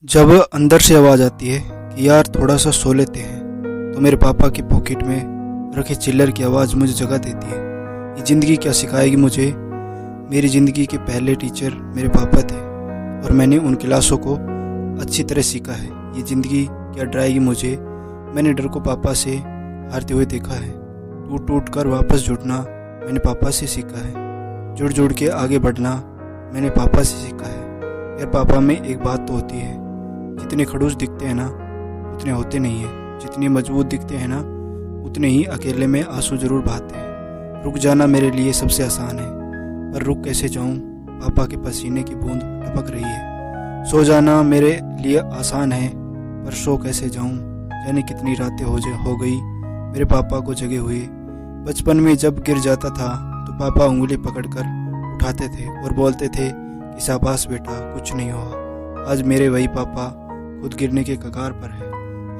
जब अंदर से आवाज़ आती है कि यार थोड़ा सा सो लेते हैं, तो मेरे पापा की पॉकेट में रखे चिल्लर की आवाज़ मुझे जगा देती है। ये ज़िंदगी क्या सिखाएगी मुझे। मेरी ज़िंदगी के पहले टीचर मेरे पापा थे और मैंने उन क्लासों को अच्छी तरह सीखा है। ये ज़िंदगी क्या डराएगी मुझे। मैंने डर को पापा से हारते हुए देखा है। टूट टूट कर वापस जुटना मैंने पापा से सीखा है। जुड़ जुड़ के आगे बढ़ना मैंने पापा से सीखा है। यार पापा में एक बात तो होती है, जितने खड़ूस दिखते हैं ना उतने होते नहीं हैं, जितने मजबूत दिखते हैं ना उतने ही अकेले में आंसू जरूर बहाते हैं। रुक जाना मेरे लिए सबसे आसान है, पर रुक कैसे जाऊं, पापा के पसीने की बूंद टपक रही है। सो जाना मेरे लिए आसान है, पर सो कैसे जाऊं, जाने कितनी रातें हो गई मेरे पापा को जगे हुए। बचपन में जब गिर जाता था तो पापा उंगली पकड़कर उठाते थे और बोलते थे कि शाबाश बेटा, कुछ नहीं हुआ। आज मेरे वही पापा खुद गिरने के कगार पर है।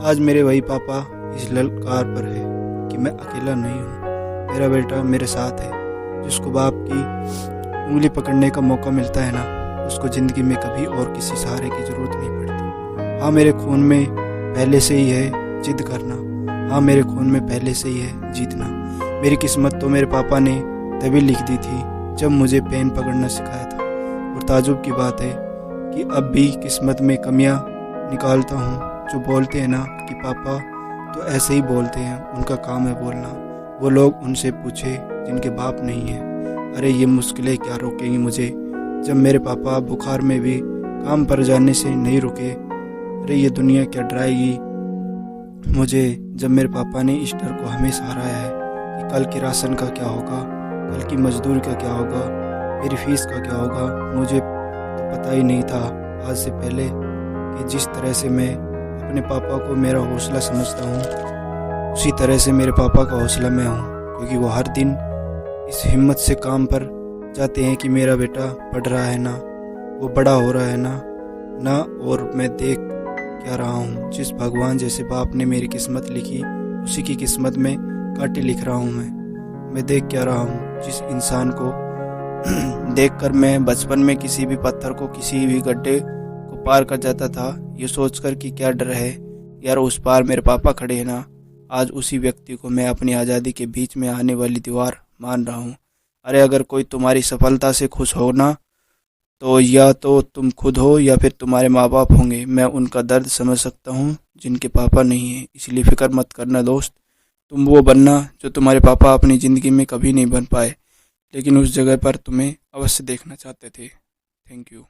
आज मेरे वही पापा इस ललकार पर है कि मैं अकेला नहीं हूँ। मेरा बेटा मेरे साथ है। जिसको बाप की उंगली पकड़ने का मौका मिलता है ना, उसको ज़िंदगी में कभी और किसी सहारे की ज़रूरत नहीं पड़ती। हाँ, मेरे खून में पहले से ही है जिद करना। हाँ, मेरे खून में पहले से ही है जीतना। मेरी किस्मत तो मेरे पापा ने तभी लिख दी थी जब मुझे पेन पकड़ना सिखाया था। और ताजुब की बात है कि अब भी किस्मत में कमियां निकालता हूँ। जो बोलते हैं ना कि पापा तो ऐसे ही बोलते हैं, उनका काम है बोलना। वो लोग उनसे पूछे जिनके बाप नहीं है। अरे ये मुश्किलें क्या रोकेंगी मुझे, जब मेरे पापा बुखार में भी काम पर जाने से नहीं रुके। अरे ये दुनिया क्या डराएगी मुझे, जब मेरे पापा ने इस डर को हमेशा हराया है कि कल के राशन का क्या होगा, कल की मजदूरी का क्या होगा, मेरी फीस का क्या होगा। मुझे तो पता ही नहीं था आज से पहले कि जिस तरह से मैं अपने पापा को मेरा हौसला समझता हूँ, उसी तरह से मेरे पापा का हौसला मैं हूँ। क्योंकि वो हर दिन इस हिम्मत से काम पर जाते हैं कि मेरा बेटा पढ़ रहा है ना, वो बड़ा हो रहा है ना और मैं देख क्या रहा हूँ। जिस भगवान जैसे बाप ने मेरी किस्मत लिखी, उसी की किस्मत में कांटे लिख रहा हूँ मैं देख क्या रहा हूँ। जिस इंसान को देखकर मैं बचपन में किसी भी पत्थर को, किसी भी गड्ढे को पार कर जाता था, ये सोचकर कि क्या डर है यार, उस पार मेरे पापा खड़े हैं ना। आज उसी व्यक्ति को मैं अपनी आज़ादी के बीच में आने वाली दीवार मान रहा हूँ। अरे अगर कोई तुम्हारी सफलता से खुश हो ना, तो या तो तुम खुद हो या फिर तुम्हारे माँ बाप होंगे। मैं उनका दर्द समझ सकता हूँ जिनके पापा नहीं है। इसलिए फिक्र मत करना दोस्त, तुम वो बनना जो तुम्हारे पापा अपनी ज़िंदगी में कभी नहीं बन पाए, लेकिन उस जगह पर तुम्हें अवश्य देखना चाहते थे। Thank you.